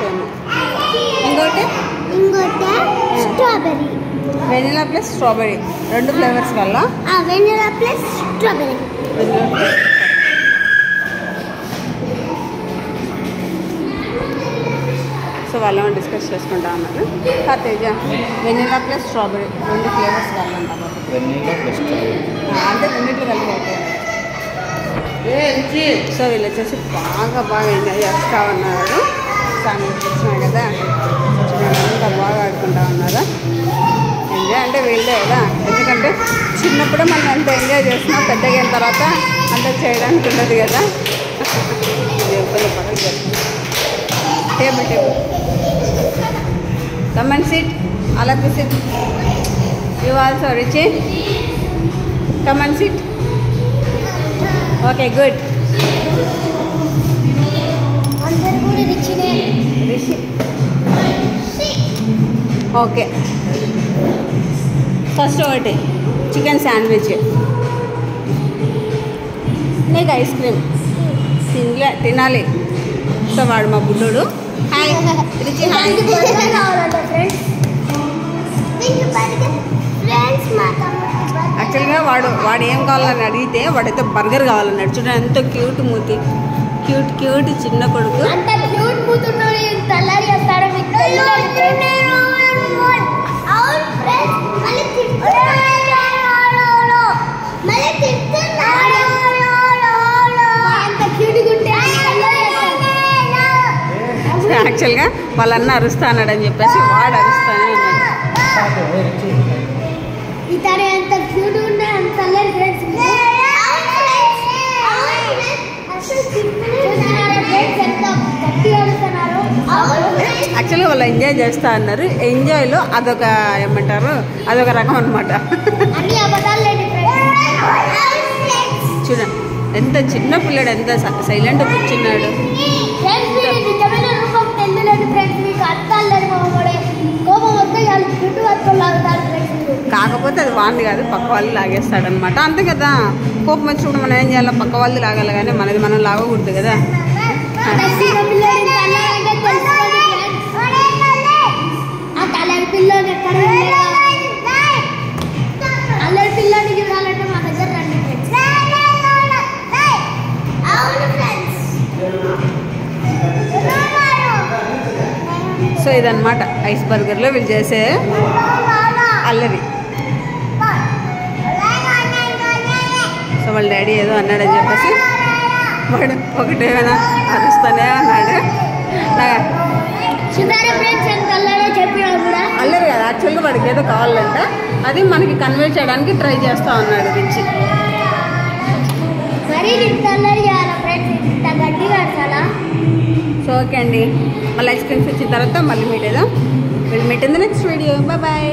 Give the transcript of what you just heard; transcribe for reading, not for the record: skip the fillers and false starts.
Cream. ఇంకోటి strawberry. Vanilla plus strawberry 2 flavours వల్ల. Vanilla plus strawberry. So వాళ్ళు discuss చేసుకుంటా ఉన్నారు. Teja vanilla plus strawberry 2 flavours కావాలంట. అంటే రెండింటిలో కలిపి అవుతాయి. సో వీళ్ళు వచ్చేసి బాగా ఎంజాయ్ చేస్తూ ఉన్నారు. సాంగ్స్ వచ్చినాయి కదా, అంతా బాగా ఆడుకుంటా ఉన్నారు. ఎంజాయ్ అంటే వీళ్ళే కదా, ఎందుకంటే చిన్నప్పుడు మనం ఎంత ఎంజాయ్ చేస్తున్నాం పెద్దగా అయిన తర్వాత అంత చేయడానికి ఉండదు కదా. Table come and sit. అలా sit. You also Richie come and sit. Okay good. Okay first ఒకటి చికెన్ శాండ్విచ్, నీకు ఐస్ క్రీమ్ తినాలి. సో వాడు మా బుడ్డోడు. Hi Richie. హాయ్. యాక్చువల్గా వాడు ఏం కావాలని అడిగితే వాడైతే బర్గర్ కావాలన్నాడు. చూడండి ఎంత క్యూట్ మూతి, క్యూట్ చిన్న కొడుకు. యాక్చువల్గా వాళ్ళన్న అరుస్తా అన్నాడని చెప్పేసి వాడు అరుస్తానే అన్నాడు. యాక్చువల్గా వాళ్ళు ఎంజాయ్ చేస్తా అన్నారు. ఎంజాయ్లో అదొక ఏమంటారు, అదొక రకం అనమాట. చూడండి ఎంత చిన్న పిల్లడు, ఎంత సైలెంట్ కూర్చున్నాడు. కాకపోతే అది వాంది కాదు, పక్క వాళ్ళు లాగేస్తాడనమాట. అంతే కదా, కోపం వచ్చినప్పుడు మనం ఏం చేయాలి, పక్క వాళ్ళు లాగాలి కానీ మనది మనం లాగకూడదు కదా. సో ఇదన్నమాట ఐస్ బర్గర్లో వీళ్ళు చేసే అల్లరి. సో వాళ్ళ డాడీ ఏదో అన్నాడని చెప్పేసి వాడు ఒకటేమైనా అరుస్తానే అన్నాడు. అల్లరి కదా, యాక్చువల్గా వాడికి ఏదో కావాలంట, అది మనకి కన్వే చేయడానికి ట్రై చేస్తా ఉన్నాడు రిచి. సో ఓకే అండి, మళ్ళీ ఐస్ క్రీమ్స్ వచ్చిన తర్వాత మళ్ళీ మీట్ ఏదో. Will meet in the next video. Bye.